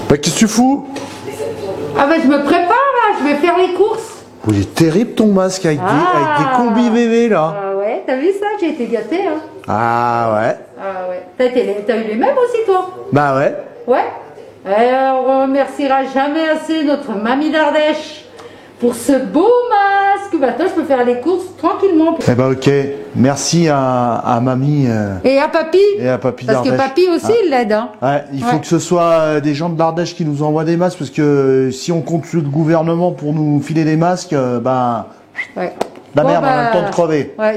Bah qu'est-ce que tu fous? Ah bah je me prépare là, je vais faire les courses. Oh, il est terrible ton masque avec des combis bébés là. Ah ouais, t'as vu ça? J'ai été gâtée hein. Ah ouais. Ah ouais. T'as eu les mêmes aussi toi? Bah ouais. Ouais. Et on remerciera jamais assez notre mamie d'Ardèche pour ce beau masque. Maintenant je peux faire les courses tranquillement. Eh bah ok. Merci à mamie. Et à papy. Et à papy Parce que d'Ardèche. papy aussi il l'aide hein. Ouais, il faut que ce soit des gens de l'Ardèche qui nous envoient des masques parce que si on compte sur le gouvernement pour nous filer des masques, bah Ouais. la Bon, merde, on a le temps de crever. Ouais.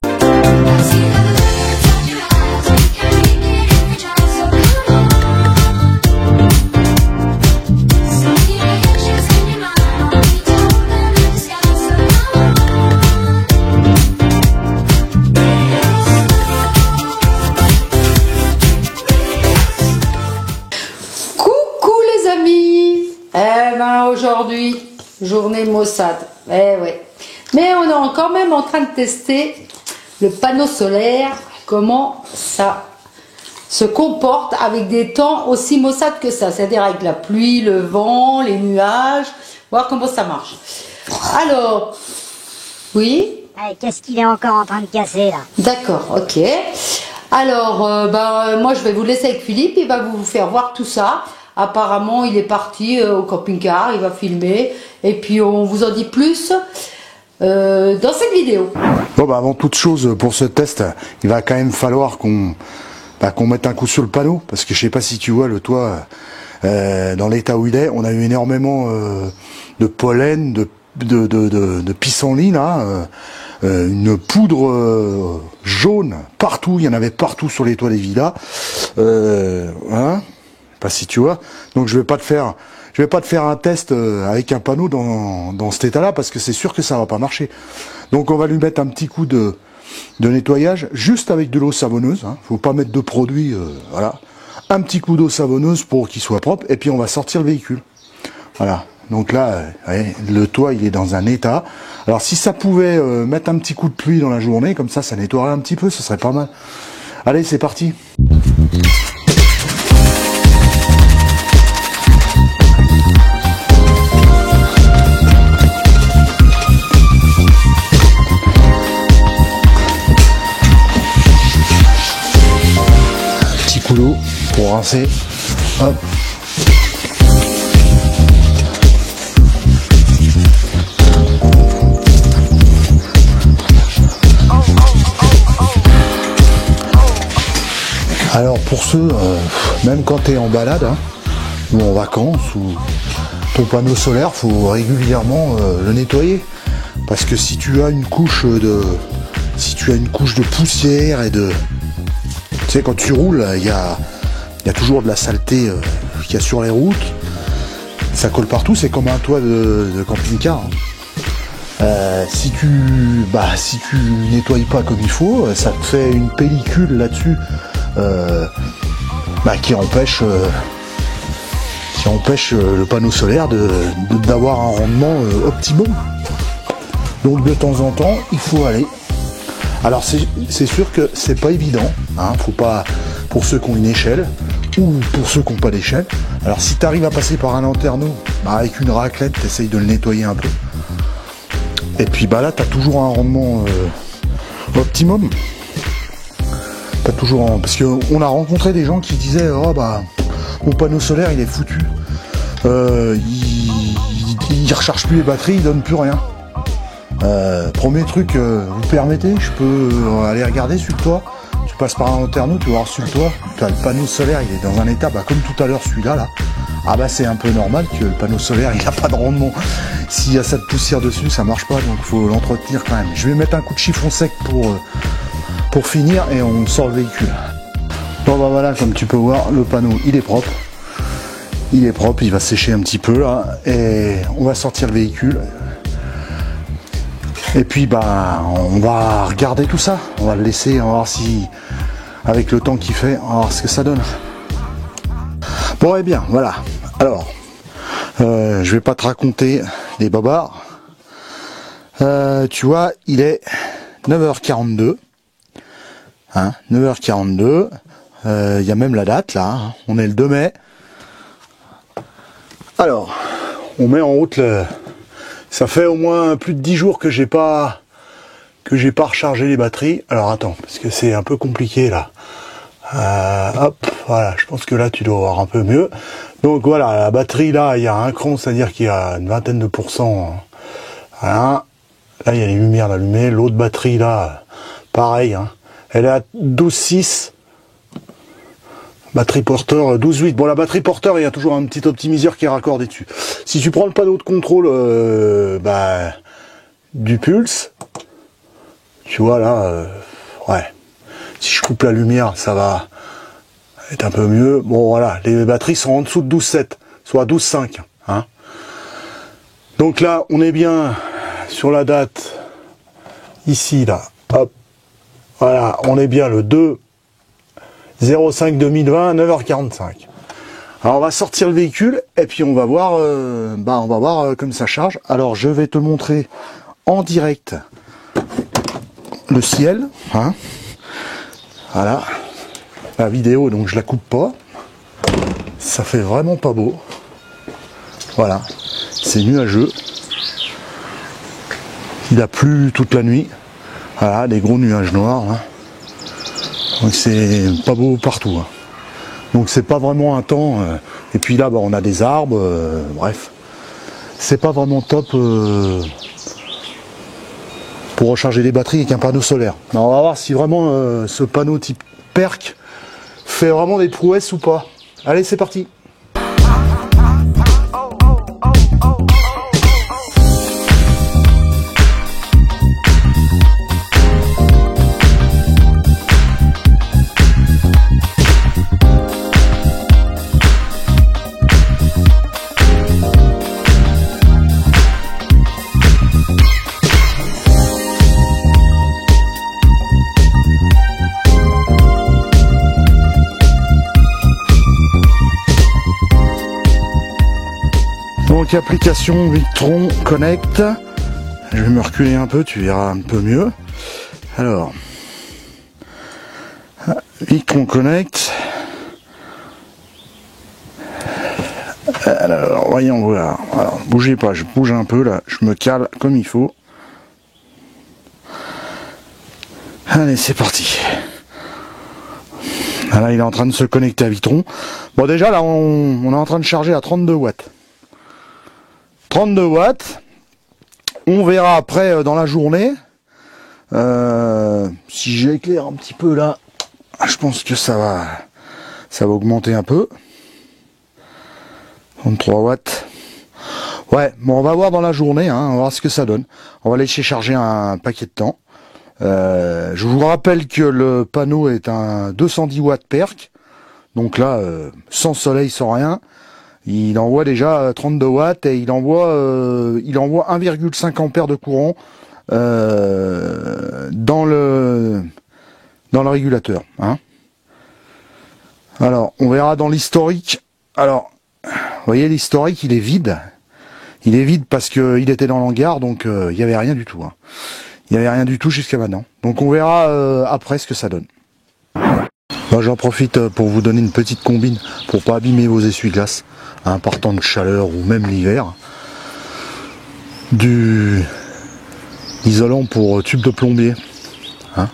Aujourd'hui, journée Mossad. Eh ouais. Mais on est quand même en train de tester le panneau solaire, comment ça se comporte avec des temps aussi maussades que ça. C'est-à-dire avec la pluie, le vent, les nuages, voir comment ça marche. Alors, oui. Qu'est-ce qu'il est encore en train de casser là? D'accord, ok. Alors, moi je vais vous laisser avec Philippe, il va vous faire voir tout ça. Apparemment, il est parti au camping-car, il va filmer. Et puis, on vous en dit plus dans cette vidéo. Bon, bah, avant toute chose, pour ce test, il va quand même falloir qu'on mette un coup sur le panneau. Parce que je sais pas si tu vois, le toit, dans l'état où il est, on a eu énormément de pollen, de pissenlit, là. Une poudre jaune partout, il y en avait partout sur les toits des villas. Voilà. Pas si tu vois, donc je vais pas te faire un test avec un panneau dans cet état-là parce que c'est sûr que ça va pas marcher. Donc on va lui mettre un petit coup de nettoyage juste avec de l'eau savonneuse. Hein. Faut pas mettre de produit, voilà. Un petit coup d'eau savonneuse pour qu'il soit propre et puis on va sortir le véhicule. Voilà. Donc là, le toit il est dans un état. Alors si ça pouvait mettre un petit coup de pluie dans la journée, comme ça nettoierait un petit peu, ce serait pas mal. Allez, c'est parti. D'eau pour rincer. Hop. Alors pour ceux, même quand tu es en balade hein, ou en vacances ou ton panneau solaire, faut régulièrement le nettoyer parce que si tu as une couche de poussière et de tu sais, quand tu roules, il y a toujours de la saleté qu'il y a sur les routes. Ça colle partout, c'est comme un toit de camping-car. Hein. Si tu nettoies pas comme il faut, ça te fait une pellicule là-dessus qui empêche le panneau solaire d'avoir un rendement optimum. Donc de temps en temps, il faut aller. Alors c'est sûr que c'est pas évident, hein, faut pas, pour ceux qui ont une échelle ou pour ceux qui n'ont pas d'échelle. Alors si tu arrives à passer par un lanterneau, avec une raclette, tu essayes de le nettoyer un peu. Et puis là tu as toujours un rendement optimum. T'as toujours parce qu'on a rencontré des gens qui disaient mon panneau solaire il est foutu. Il recharge plus les batteries, il donne plus rien. Premier truc, vous permettez, je peux aller regarder sur le toit. Tu passes par un lanterneau, tu vas voir sur le toit, tu as le panneau solaire, il est dans un état, comme tout à l'heure celui-là, là. Ah c'est un peu normal que le panneau solaire, il n'a pas de rendement. S'il y a cette poussière dessus, ça marche pas, donc faut l'entretenir quand même. Je vais mettre un coup de chiffon sec pour finir et on sort le véhicule. Bon voilà, comme tu peux voir, le panneau, il est propre. Il est propre, il va sécher un petit peu là, et on va sortir le véhicule. Et puis on va regarder tout ça, on va le laisser, on va voir si, avec le temps qu'il fait, on va voir ce que ça donne. Bon et bien, voilà. Alors, je vais pas te raconter des babards. Tu vois, il est 9h42. Hein, 9h42. Il y a même la date là, hein. On est le 2 mai. Alors, on met en route le... Ça fait au moins plus de 10 jours que j'ai pas rechargé les batteries. Alors attends, parce que c'est un peu compliqué là. Hop, voilà, je pense que là tu dois voir un peu mieux. Donc voilà, la batterie là, il y a un cran, c'est-à-dire qu'il y a une vingtaine de pourcents. Voilà. Là, il y a les lumières allumées. L'autre batterie là, pareil, hein. Elle est à 12,6. Batterie porteur 12,8. Bon, la batterie porteur, il y a toujours un petit optimiseur qui est raccordé dessus. Si tu prends le panneau de contrôle du pulse, tu vois là, ouais. Si je coupe la lumière, ça va être un peu mieux. Bon, voilà, les batteries sont en dessous de 12,7, soit 12,5. Hein. Donc là, on est bien sur la date, ici, là. Hop. Voilà, on est bien le 2/05/2020, 9h45. Alors on va sortir le véhicule et puis on va voir, comme ça charge. Alors je vais te montrer en direct le ciel. Hein. Voilà. La vidéo, donc je la coupe pas. Ça fait vraiment pas beau. Voilà. C'est nuageux. Il a plu toute la nuit. Voilà, des gros nuages noirs. Hein. Donc c'est pas beau partout. Hein. Donc c'est pas vraiment un temps. Et puis là, on a des arbres. Bref, c'est pas vraiment top pour recharger les batteries avec un panneau solaire. Alors, on va voir si vraiment ce panneau type PERC fait vraiment des prouesses ou pas. Allez, c'est parti. Donc application Victron Connect. Je vais me reculer un peu, tu verras un peu mieux. Alors, Victron Connect. Alors, voyons voir. Alors, bougez pas, je bouge un peu là, je me cale comme il faut. Allez, c'est parti. Là, il est en train de se connecter à Victron. Bon, déjà là, on est en train de charger à 32 watts. 32 watts. On verra après dans la journée. Si j'éclaire un petit peu là, je pense que ça va augmenter un peu. 33 watts. Ouais, bon, on va voir dans la journée, hein, on va voir ce que ça donne. On va laisser charger un paquet de temps. Je vous rappelle que le panneau est un 210 watts PERC. Donc là, sans soleil, sans rien. Il envoie déjà 32 watts et il envoie 1,5 ampères de courant dans le régulateur. Hein. Alors, on verra dans l'historique. Alors, vous voyez, l'historique, il est vide. Il est vide parce qu'il était dans l'hangar, donc il n'y avait rien du tout. Hein. Il n'y avait rien du tout jusqu'à maintenant. Donc on verra après ce que ça donne. Bon, j'en profite pour vous donner une petite combine pour pas abîmer vos essuie-glaces à un partant de chaleur ou même l'hiver. Du isolant pour tube de plombier. Hein.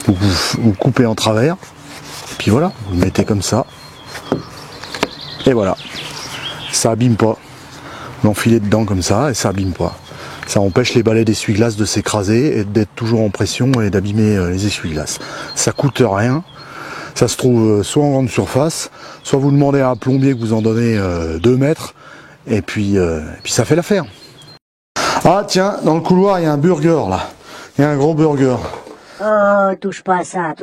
Vous coupez en travers. Puis voilà, vous le mettez comme ça. Et voilà. Ça abîme pas. Vous l'enfilez dedans comme ça et ça abîme pas. Ça empêche les balais d'essuie-glace de s'écraser et d'être toujours en pression et d'abîmer les essuie-glaces. Ça coûte rien. Ça se trouve soit en grande surface, soit vous demandez à un plombier que vous en donnez 2 mètres, et puis ça fait l'affaire. Ah tiens, dans le couloir il y a un burger là. Il y a un gros burger. Oh, touche pas à ça,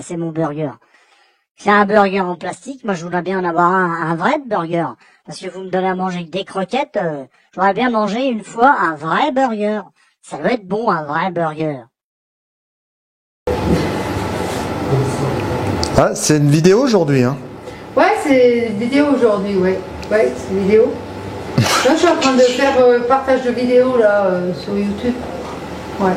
c'est mon burger. C'est un burger en plastique, moi je voudrais bien en avoir un vrai burger. Parce que vous me donnez à manger que des croquettes, j'aurais bien mangé une fois un vrai burger. Ça doit être bon, un vrai burger. Ah, c'est une vidéo aujourd'hui, hein? Ouais, c'est une vidéo aujourd'hui, ouais. Ouais, c'est une vidéo. Là, je suis en train de faire partage de vidéos là sur YouTube. Ouais.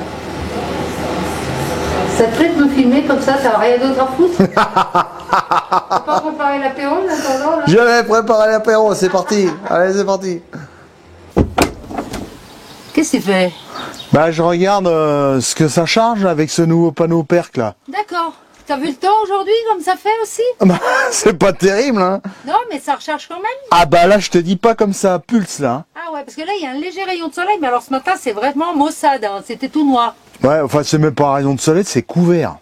Ça te plaît de me filmer comme ça, t'as rien d'autre à foutre? T'as pas préparé l'apéro en attendant là? Je vais préparer l'apéro, c'est parti. Allez, c'est parti. Qu'est-ce que tu fais? Bah, je regarde ce que ça charge avec ce nouveau panneau PERC là. D'accord. T'as vu le temps aujourd'hui, comme ça fait aussi? Bah, c'est pas terrible, hein. Non, mais ça recharge quand même. Ah bah là, je te dis pas comme ça pulse là. Ah ouais, parce que là, il y a un léger rayon de soleil, mais alors ce matin, c'est vraiment maussade, hein. C'était tout noir. Ouais, enfin, c'est même pas rayon de soleil, c'est couvert.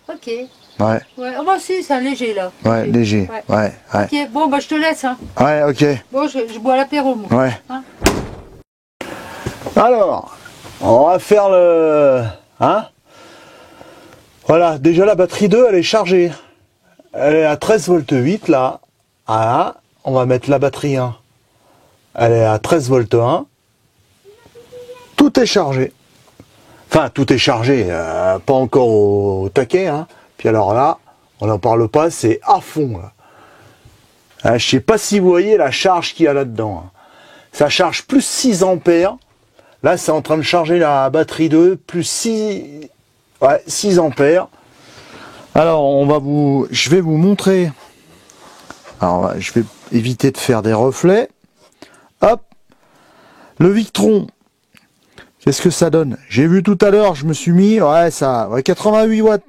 Ok. Ouais. Ouais, oh, bah si, c'est un léger là. Ouais, Ok. léger. Ouais, ouais. Ok, bon, bah je te laisse, hein. Ouais, ok. Bon, je bois l'apéro, moi. Ouais. Hein. Alors, on va faire le... Hein? Voilà, déjà la batterie 2, elle est chargée. Elle est à 13 volts 8 là. Ah, on va mettre la batterie 1. Elle est à 13 volts 1. Tout est chargé. Enfin, tout est chargé, pas encore au taquet. Hein. Puis alors là, on n'en parle pas, c'est à fond. Là. Ah, je sais pas si vous voyez la charge qu'il y a là-dedans. Hein. Ça charge plus 6 ampères. Là, c'est en train de charger la batterie 2, plus 6, ouais, 6 ampères. Alors, je vais vous montrer. Alors, je vais éviter de faire des reflets. Hop. Le Victron. Qu'est-ce que ça donne? J'ai vu tout à l'heure, je me suis mis, ouais, 88 watts.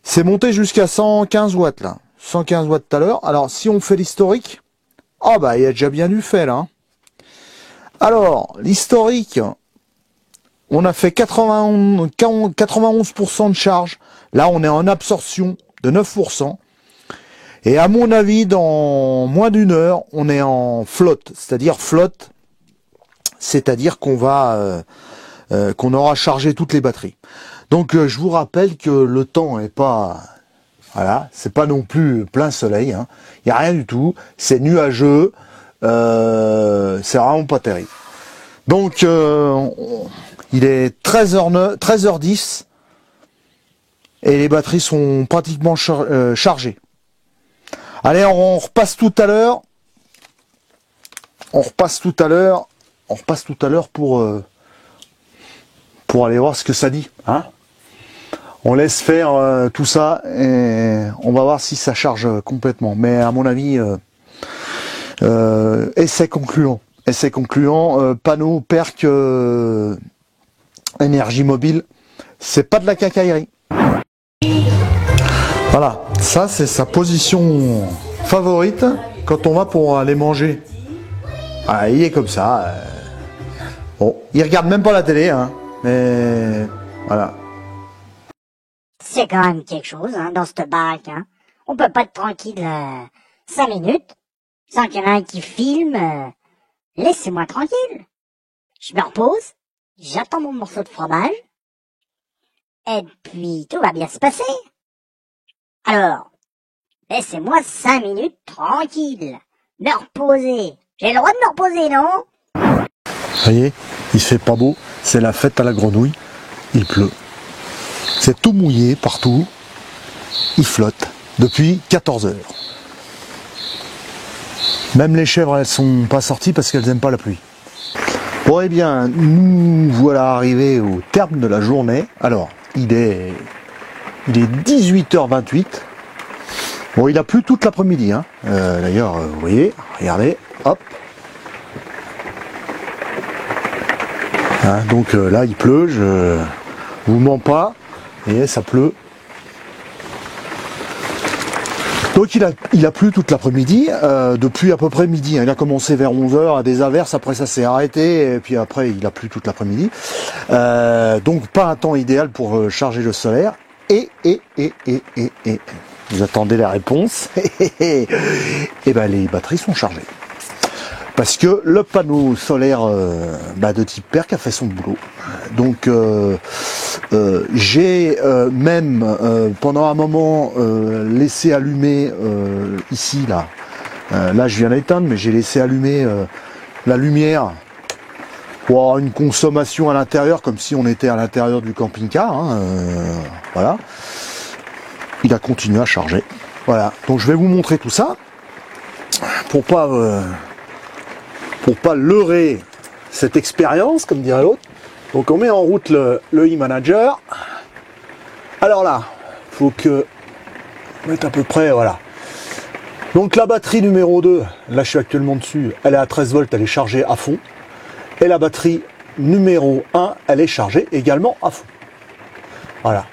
C'est monté jusqu'à 115 watts, là. 115 watts tout à l'heure. Alors, si on fait l'historique, ah bah, il y a déjà bien du fait, là. Hein. Alors, l'historique, on a fait 91% de charge. Là, on est en absorption de 9%. Et à mon avis, dans moins d'une heure, on est en flotte. C'est-à-dire qu'on va, qu'on aura chargé toutes les batteries. Donc, je vous rappelle que le temps est pas, voilà, c'est pas non plus plein soleil. Hein. Il n'y a rien du tout. C'est nuageux. C'est vraiment pas terrible. Donc, il est 13h10 et les batteries sont pratiquement chargées. Allez, on repasse tout à l'heure. On repasse tout à l'heure pour aller voir ce que ça dit. Hein, on laisse faire tout ça et on va voir si ça charge complètement. Mais à mon avis... essai concluant. Panneau PERC énergie mobile. C'est pas de la quincaillerie. Voilà, ça c'est sa position favorite quand on va pour aller manger. Ah, il est comme ça. Bon, il regarde même pas la télé, hein. Mais voilà. C'est quand même quelque chose, hein, dans cette baraque, hein. On peut pas être tranquille 5 minutes sans qu'il y en ait un qui filme. Laissez-moi tranquille. Je me repose, j'attends mon morceau de fromage, et puis tout va bien se passer. Alors, laissez-moi 5 minutes tranquille. Me reposer. J'ai le droit de me reposer, non? Vous voyez, il fait pas beau, c'est la fête à la grenouille, il pleut. C'est tout mouillé partout, il flotte depuis 14 heures. Même les chèvres, elles sont pas sorties parce qu'elles n'aiment pas la pluie. Bon, eh bien, nous voilà arrivés au terme de la journée. Alors, il est 18h28. Bon, il a plu toute l'après-midi. Hein. D'ailleurs, vous voyez, regardez, hop. Hein, donc là, il pleut, je vous mens pas. Et ça pleut. Donc il a plu toute l'après-midi, depuis à peu près midi. Hein. Il a commencé vers 11h à des averses, après ça s'est arrêté, et puis après il a plu toute l'après-midi. Donc pas un temps idéal pour charger le solaire. Et vous attendez la réponse. Et ben les batteries sont chargées. Parce que le panneau solaire de type PERC a fait son boulot. Donc j'ai même pendant un moment laissé allumer ici là. Là je viens d'éteindre, mais j'ai laissé allumer la lumière pour avoir une consommation à l'intérieur comme si on était à l'intérieur du camping-car. Hein, voilà. Il a continué à charger. Voilà. Donc je vais vous montrer tout ça pour pas leurrer cette expérience, comme dirait l'autre. Donc on met en route le e-manager. Alors là, faut que mettre à peu près, voilà. Donc la batterie numéro 2, là je suis actuellement dessus, elle est à 13 volts, elle est chargée à fond. Et la batterie numéro 1, elle est chargée également à fond. Voilà.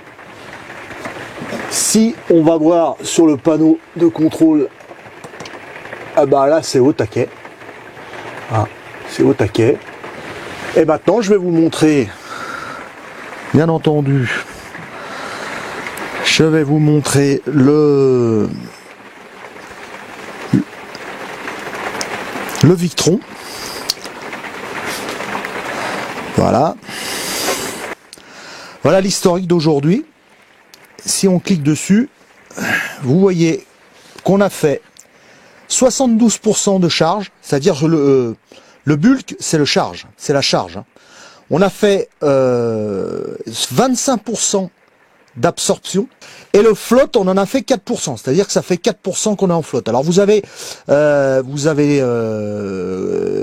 Si on va voir sur le panneau de contrôle, ah bah là c'est au taquet. Ah, c'est au taquet. Et maintenant je vais vous montrer, bien entendu, je vais vous montrer le Victron. Voilà. Voilà l'historique d'aujourd'hui. Si on clique dessus, vous voyez qu'on a fait 72% de charge, c'est-à-dire le bulk, c'est le charge, c'est la charge. On a fait 25% d'absorption et le flotte on en a fait 4%, c'est-à-dire que ça fait 4% qu'on est en flotte. Alors vous avez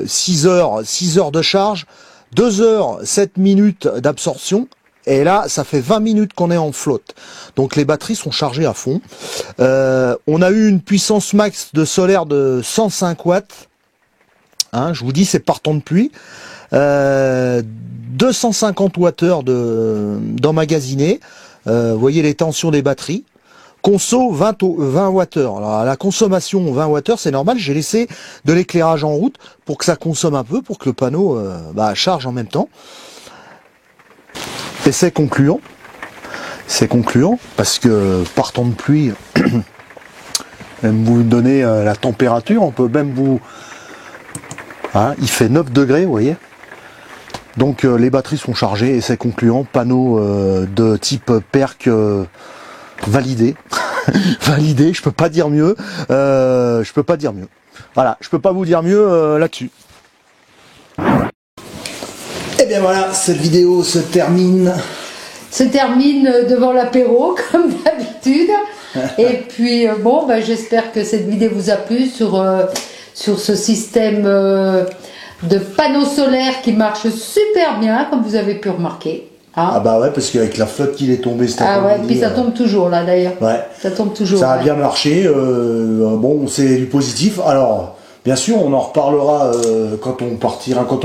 6 heures de charge, 2 heures 7 minutes d'absorption et là ça fait 20 minutes qu'on est en flotte. Donc les batteries sont chargées à fond. On a eu une puissance max de solaire de 105 watts. Hein, je vous dis c'est par temps de pluie. 250 Wh d'emmagasiné. Vous voyez les tensions des batteries. Conso 20 Wh. Alors la consommation 20 Wh, c'est normal, j'ai laissé de l'éclairage en route pour que ça consomme un peu, pour que le panneau charge en même temps. Et c'est concluant. C'est concluant parce que par temps de pluie, même vous donner la température, on peut même vous... Hein, il fait 9 degrés, vous voyez. Donc les batteries sont chargées et c'est concluant. Panneau de type PERC validé. Validé, je peux pas dire mieux. Je peux pas dire mieux. Voilà, je peux pas vous dire mieux là-dessus. Et bien voilà, cette vidéo se termine. Se termine devant l'apéro, comme d'habitude. Et puis bon, j'espère que cette vidéo vous a plu sur ce système de panneaux solaires qui marche super bien, comme vous avez pu remarquer. Hein. Ah bah ouais, parce qu'avec la flotte qui est tombée cet après-midi... Ah ouais, puis ça tombe toujours là d'ailleurs. Ouais. Ça tombe toujours. Ça a bien marché, bon, c'est du positif. Alors, bien sûr, on en reparlera quand on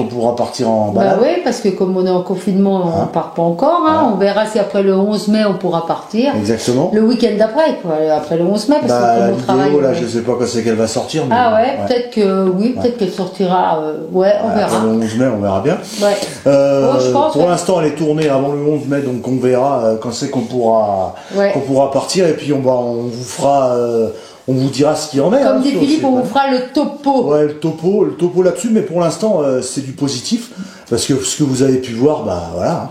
pourra partir en balade. Bah oui, parce que comme on est en confinement, on part pas encore. Hein. On verra si après le 11 mai, on pourra partir. Exactement. Le week-end d'après, quoi, après le 11 mai, parce que la on vidéo, travaille. là, je sais pas quand c'est qu'elle va sortir. Mais peut-être que oui, peut-être qu'elle sortira. On verra. Après le 11 mai, on verra bien. Ouais. Je pense, pour l'instant, elle est tournée avant le 11 mai, donc on verra quand c'est qu'on pourra partir. Et puis on vous fera... on vous dira ce qu'il y en est. Comme dit Philippe, on vous fera le topo. Ouais, le topo là-dessus, mais pour l'instant, c'est du positif, parce que ce que vous avez pu voir, voilà.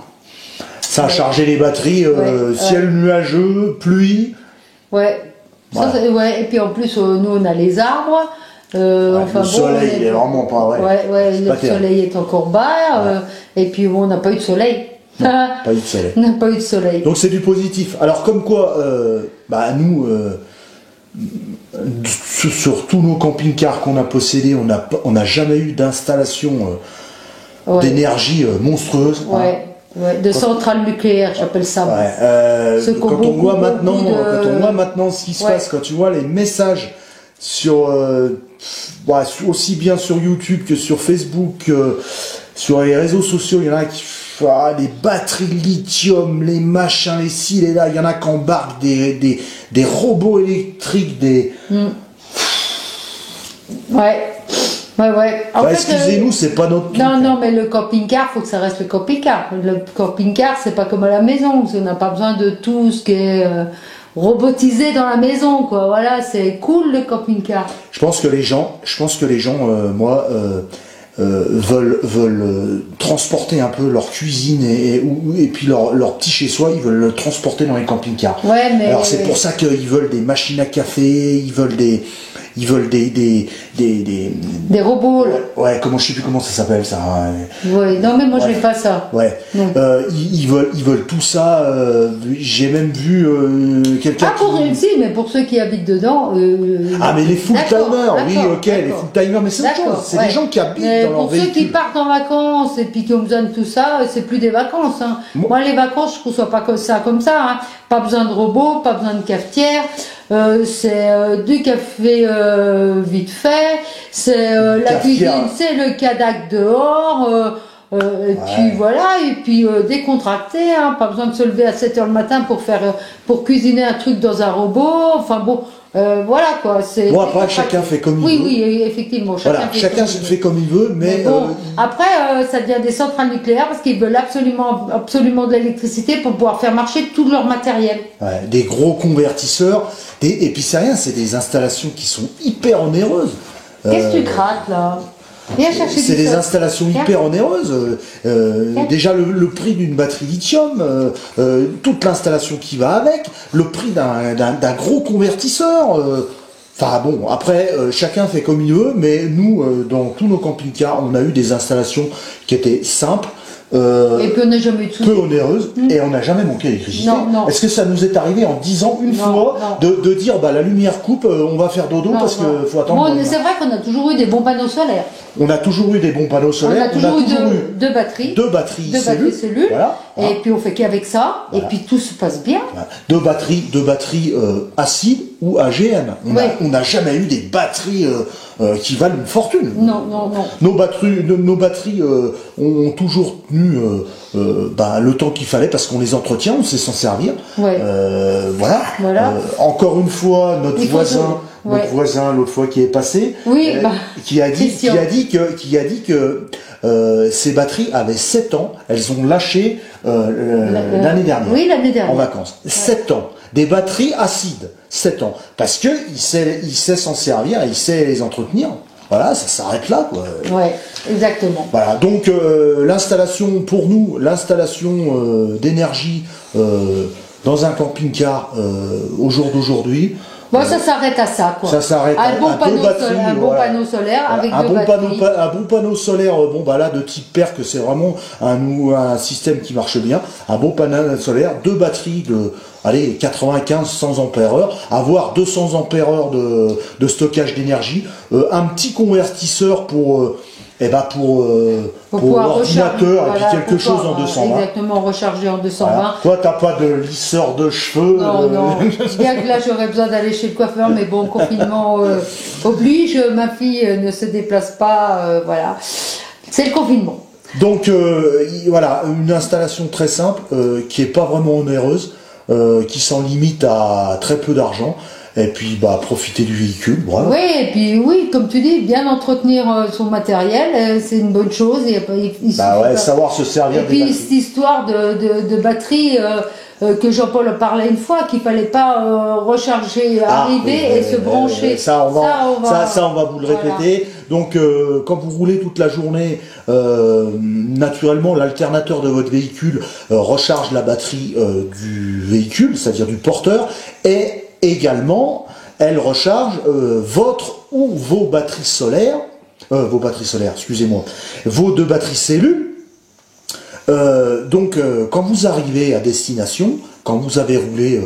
Ça a chargé les batteries, ciel nuageux, pluie. Ouais. Voilà. Ça, et puis en plus, nous, on a les arbres. Le soleil, il est vraiment pas... le soleil est encore bas, et puis on n'a pas eu de soleil. Non, pas eu de soleil. On n'a pas eu de soleil. Donc c'est du positif. Alors comme quoi, nous... sur tous nos camping-cars qu'on a possédés, on n'a jamais eu d'installation d'énergie monstrueuse. De centrale nucléaire, j'appelle ça. Quand on voit maintenant ce qui se passe, quand tu vois les messages sur aussi bien sur YouTube que sur Facebook, sur les réseaux sociaux, il y en a qui les batteries lithium, les machins, les ci, les là, il y en a qui embarquent des robots électriques, excusez-nous, c'est pas notre truc. Non, mais le camping-car, faut que ça reste le camping-car. Le camping-car, c'est pas comme à la maison, on n'a pas besoin de tout ce qui est robotisé dans la maison, quoi. Voilà, c'est cool le camping-car. Je pense que les gens, veulent transporter un peu leur cuisine et puis leur petit chez soi, ils veulent le transporter dans les camping-cars. Alors c'est pour ça qu'ils veulent des machines à café, ils veulent ils veulent Des robots, là. ouais, je sais plus comment ça s'appelle ça. Hein. Oui, non mais moi je n'ai pas ça. Ouais. Ils veulent tout ça. J'ai même vu quelqu'un. Ah si, mais pour ceux qui habitent dedans. Ah mais les full-timers, oui, ok, les full-timers, mais c'est autre chose. C'est des gens qui habitent dans leur véhicule. Pour ceux qui partent en vacances et puis qui ont besoin de tout ça, c'est plus des vacances. Hein. Moi les vacances, je ne conçois pas comme ça. Hein. Pas besoin de robots, pas besoin de cafetière. C'est du café vite fait. C'est la cuisine, c'est le Cadac dehors. Et puis voilà, et puis décontracté, hein, pas besoin de se lever à 7h le matin pour cuisiner un truc dans un robot, enfin bon, voilà quoi. Bon après chacun fait comme il veut. Oui, effectivement. Chacun fait comme il veut, mais bon, après ça devient des centrales nucléaires parce qu'ils veulent absolument de l'électricité pour pouvoir faire marcher tout leur matériel. Ouais, des gros convertisseurs, et puis c'est rien, c'est des installations qui sont hyper onéreuses. Qu'est-ce que tu craques là? C'est des installations hyper onéreuses. Déjà le prix d'une batterie lithium, toute l'installation qui va avec, le prix d'un gros convertisseur. Enfin bon, après chacun fait comme il veut, mais nous dans tous nos camping-cars, on a eu des installations qui étaient simples. Et puis on n'a jamais eu de soucis. Peu onéreuse, et on n'a jamais manqué d'électricité. Non. Est-ce que ça nous est arrivé en 10 ans une fois de dire bah la lumière coupe, on va faire dodo parce qu'il faut attendre. Bon, c'est vrai qu'on a toujours eu des bons panneaux solaires. On a toujours eu des bons panneaux solaires. On a toujours eu deux batteries. Deux batteries cellules. Voilà. Et puis on fait qu'avec ça, et puis tout se passe bien. Voilà. Deux batteries acides ou AGM. On n'a jamais eu des batteries qui valent une fortune. Non. Nos batteries ont toujours tenu le temps qu'il fallait parce qu'on les entretient, on sait s'en servir. Ouais. Voilà. Encore une fois, notre voisin l'autre fois qui est passé, qui a dit que ces batteries avaient 7 ans, elles ont lâché l'année dernière. Oui, l'année dernière. En vacances. 7 ans. Des batteries acides. 7 ans. Parce que il sait s'en servir, il sait les entretenir. Voilà, ça s'arrête là, quoi. Ouais, exactement. Voilà, donc l'installation, pour nous, d'énergie dans un camping-car au jour d'aujourd'hui. Bon, ça s'arrête à ça, quoi. Ça s'arrête à deux batteries. Un bon panneau solaire avec deux batteries. Un bon panneau solaire, là, de type PERC, c'est vraiment un système qui marche bien. Un bon panneau solaire, deux batteries de 95-100 ampères-heure, avoir 200 ampères-heure de stockage d'énergie, un petit convertisseur pour l'ordinateur, et puis quelque chose en 220. Exactement, recharger en 220. Voilà. Toi, t'as pas de lisseur de cheveux. Non. Bien que là, j'aurais besoin d'aller chez le coiffeur, mais bon, confinement oblige. Ma fille ne se déplace pas, voilà. C'est le confinement. Donc, voilà, une installation très simple, qui est pas vraiment onéreuse, qui s'en limite à très peu d'argent. Et puis profiter du véhicule, voilà. Oui, et puis comme tu dis, bien entretenir son matériel, c'est une bonne chose. Savoir se servir des batteries. Et puis batteries. cette histoire de batterie que Jean-Paul parlait une fois, qu'il fallait pas recharger, arriver et se brancher. Ça, on va vous le répéter. Donc, quand vous roulez toute la journée, naturellement, l'alternateur de votre véhicule recharge la batterie du véhicule, c'est-à-dire du porteur, et également, elle recharge votre ou vos batteries solaires, vos deux batteries cellules. Donc, quand vous arrivez à destination, quand vous avez roulé,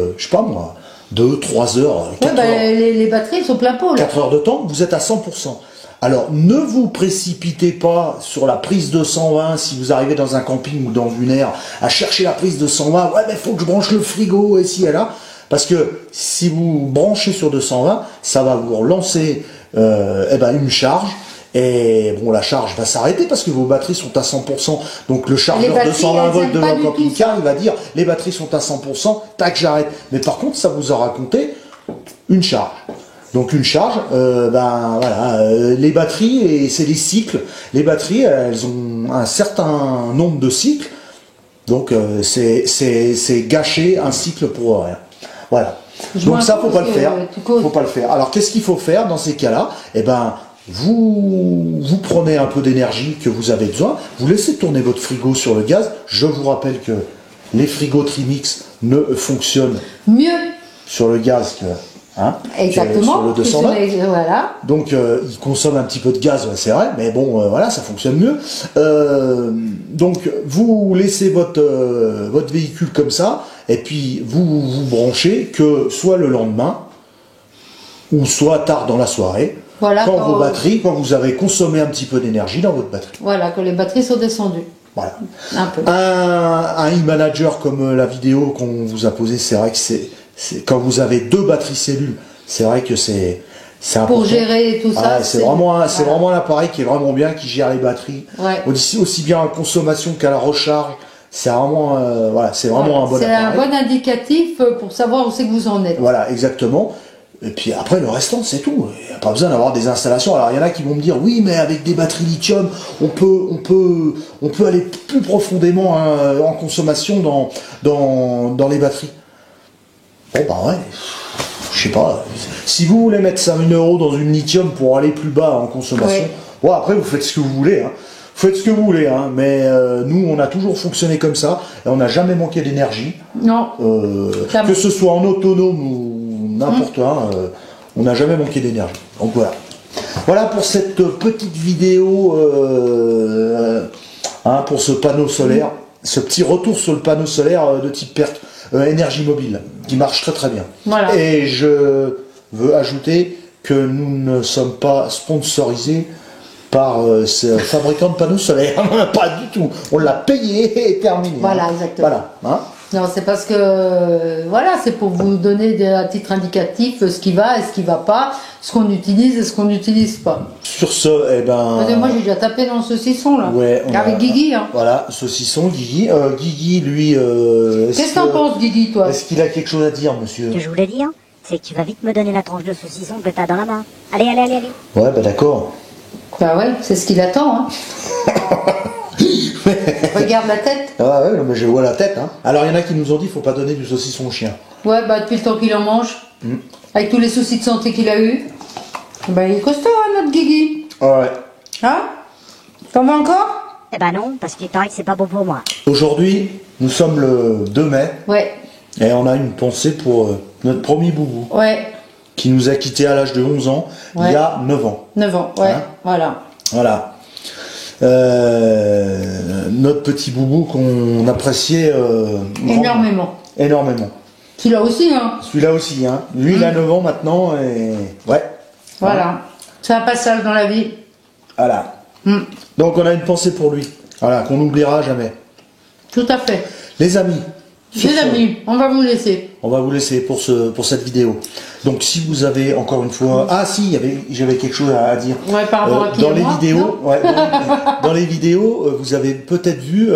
2, 3 heures, 4 heures, les batteries sont plein pot. 4 heures de temps, vous êtes à 100%. Alors, ne vous précipitez pas sur la prise de 120 si vous arrivez dans un camping ou dans une aire à chercher la prise de 120. Ouais, mais faut que je branche le frigo ici et là. Parce que si vous branchez sur 220, ça va vous relancer une charge. Et bon, la charge va s'arrêter parce que vos batteries sont à 100%. Donc le chargeur de 120 volts de votre camping-car, il va dire les batteries sont à 100%, tac, j'arrête. Mais par contre, ça vous aura compté une charge. Donc une charge, les batteries, et c'est des cycles. Les batteries, elles ont un certain nombre de cycles. Donc c'est gâcher un cycle pour rien. Voilà. Donc ça, faut pas le faire. Faut pas le faire. Alors qu'est-ce qu'il faut faire dans ces cas-là? Vous prenez un peu d'énergie que vous avez besoin, vous laissez tourner votre frigo sur le gaz. Je vous rappelle que les frigos Trimix ne fonctionnent mieux sur le gaz hein, Exactement. sur le 220. Voilà. Donc il consomme un petit peu de gaz, ouais, c'est vrai, mais bon, voilà, ça fonctionne mieux. Donc vous laissez votre véhicule comme ça, et puis vous branchez que soit le lendemain, ou soit tard dans la soirée, Voilà, quand vous avez consommé un petit peu d'énergie dans votre batterie. Voilà, que les batteries sont descendues. Voilà. Un peu. Un e-manager comme la vidéo qu'on vous a posée, c'est vrai que c'est quand vous avez 2 batteries cellules, c'est vrai que c'est important. Pour gérer tout ça. C'est vraiment un appareil qui est vraiment bien, qui gère les batteries, Ouais. aussi bien à la consommation qu'à la recharge. C'est vraiment, c'est vraiment un bon appareil. C'est un bon indicatif pour savoir où c'est que vous en êtes. Voilà, exactement. Et puis après, le restant, c'est tout. Il n'y a pas besoin d'avoir des installations. Alors, il y en a qui vont me dire, oui, mais avec des batteries lithium, on peut aller plus profondément en consommation dans les batteries. Bon, bah ouais, je sais pas. Si vous voulez mettre 5000 € dans une lithium pour aller plus bas en consommation, bon, après, vous faites ce que vous voulez, hein. Faites ce que vous voulez, hein, mais nous, on a toujours fonctionné comme ça, et on n'a jamais manqué d'énergie. Non. Que ce soit en autonome ou n'importe on n'a jamais manqué d'énergie. Donc voilà. Voilà pour cette petite vidéo pour ce panneau solaire, ce petit retour sur le panneau solaire de type énergie mobile, qui marche très très bien. Voilà. Et je veux ajouter que nous ne sommes pas sponsorisés par ce fabricant de panneaux solaires. Pas du tout. On l'a payé et terminé. Voilà, exactement. Voilà. Hein. Non, c'est parce que, voilà, c'est pour vous donner à titre indicatif ce qui va et ce qui va pas, ce qu'on utilise et ce qu'on n'utilise pas. Sur ce, eh ben... Moi, j'ai déjà tapé dans le saucisson, là. Ouais, avec Guigui, hein. Voilà, saucisson, Guigui. Guigui, lui... Qu'est-ce que t'en penses, Guigui, toi? Est-ce qu'il a quelque chose à dire, monsieur? Ce que je voulais dire, c'est que tu vas vite me donner la tranche de saucisson que t'as dans la main. Allez, allez, allez, allez. Ouais, bah d'accord. Bah ouais, c'est ce qu'il attend, hein. Regarde la tête. Ah ouais, mais je vois la tête, hein. Alors, il y en a qui nous ont dit qu'il faut pas donner du saucisson au chien. Ouais, bah depuis le temps qu'il en mange, avec tous les soucis de santé qu'il a eu, bah il est costaud, hein, notre Guigui. Ouais. Hein? T'en veux encore? Eh ben non, parce qu'il paraît que c'est pas bon pour moi. Aujourd'hui, nous sommes le 2 mai, Ouais, et on a une pensée pour notre premier boubou, ouais, qui nous a quittés à l'âge de 11 ans, il y a 9 ans. 9 ans, ouais, Hein? voilà. Voilà. Notre petit boubou qu'on appréciait Énormément. énormément. Celui-là aussi, hein. Celui-là aussi, hein. Lui, il a 9 ans maintenant et... Ouais. Voilà. C'est un passage dans la vie. Voilà. Donc on a une pensée pour lui. Voilà, qu'on n'oubliera jamais. Tout à fait. Les amis. sur Les ce, amis, on va vous laisser. on va vous laisser pour cette vidéo. Donc si vous avez encore une fois... Ah si, j'avais quelque chose à dire. Ouais, par rapport à qui dans et les moi, vidéos, ouais, dans les vidéos, vous avez peut-être vu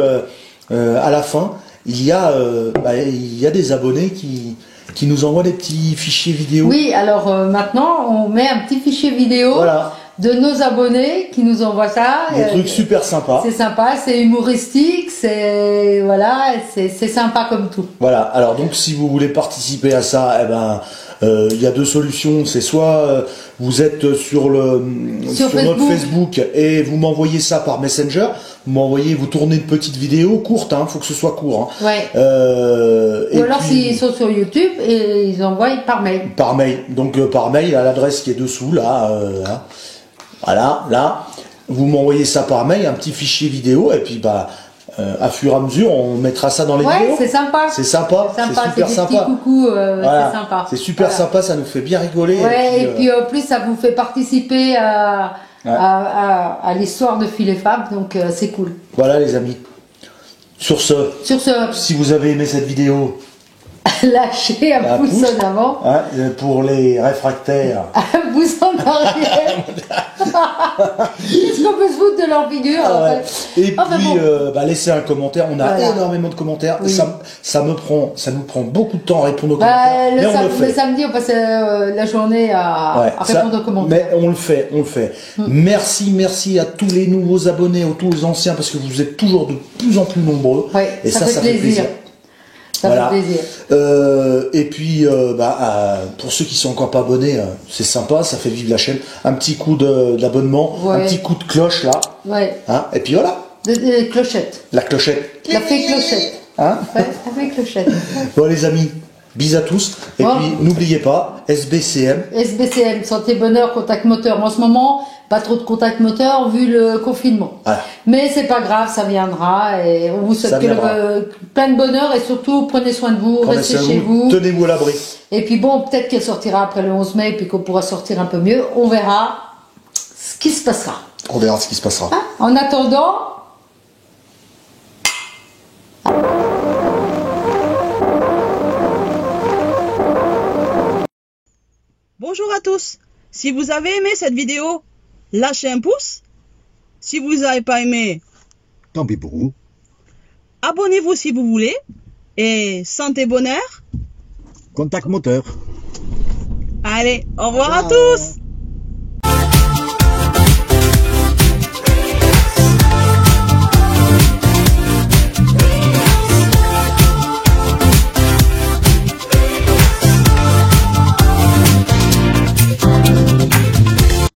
à la fin, il y a des abonnés qui nous envoient des petits fichiers vidéo. Oui, alors maintenant, on met un petit fichier vidéo Voilà. de nos abonnés qui nous envoient ça. Des trucs super sympas. C'est sympa, c'est humoristique, c'est voilà, c'est sympa comme tout. Voilà. Alors donc si vous voulez participer à ça, eh ben il y a deux solutions. C'est soit vous êtes sur notre Facebook et vous m'envoyez ça par Messenger. Vous tournez une petite vidéo courte, hein, faut que ce soit court. Hein. Ouais. Ou alors s'ils sont sur YouTube et ils envoient par mail. Par mail. Donc par mail à l'adresse qui est dessous là. Hein. Voilà, là. Vous m'envoyez ça par mail, un petit fichier vidéo, et puis à fur et à mesure, on mettra ça dans les vidéos. Ouais, c'est sympa. C'est sympa, c'est super des sympa. Petits coucou, Voilà. c'est sympa. C'est super sympa, ça nous fait bien rigoler. Ouais, et puis en plus, ça vous fait participer à l'histoire de Phil et Fab, donc c'est cool. Voilà les amis. Sur ce, si vous avez aimé cette vidéo, lâchez un pouce en avant. Hein, pour les réfractaires. Un pouce en arrière. Qu'est-ce qu'on peut se foutre de leur figure en fait. Et puis, laissez un commentaire. On a énormément de commentaires. Oui. Ça nous prend beaucoup de temps à répondre aux commentaires. Mais on le fait. Le samedi, on passe la journée à répondre aux commentaires. Mais on le fait. Merci à tous les nouveaux abonnés, à tous les anciens, parce que vous êtes toujours de plus en plus nombreux. Ouais, et ça fait plaisir. Ça fait plaisir. Et puis, pour ceux qui sont encore pas abonnés, c'est sympa, ça fait vivre la chaîne. Un petit coup d'abonnement, un petit coup de cloche là. Ouais. Hein, et puis voilà. Des clochettes. La clochette. La fée clochette. Hein, ouais, la fée clochette. Bon les amis, Bis à tous. Et Bon. puis, n'oubliez pas, SBCM. SBCM, santé, bonheur, contact moteur. En ce moment, pas trop de contact moteur vu le confinement. Voilà. Mais c'est pas grave, ça viendra et on vous souhaite Ça viendra. plein de bonheur et surtout prenez soin de vous, restez chez vous. Tenez-vous à l'abri. Et puis bon, peut-être qu'elle sortira après le 11 mai et puis qu'on pourra sortir un peu mieux. On verra ce qui se passera. On verra ce qui se passera. Hein? En attendant, Bonjour à tous. Si vous avez aimé cette vidéo, lâchez un pouce. Si vous n'avez pas aimé, Tant pis pour vous. abonnez-vous si vous voulez. Et santé bonheur. Contact moteur. Allez, au revoir à tous.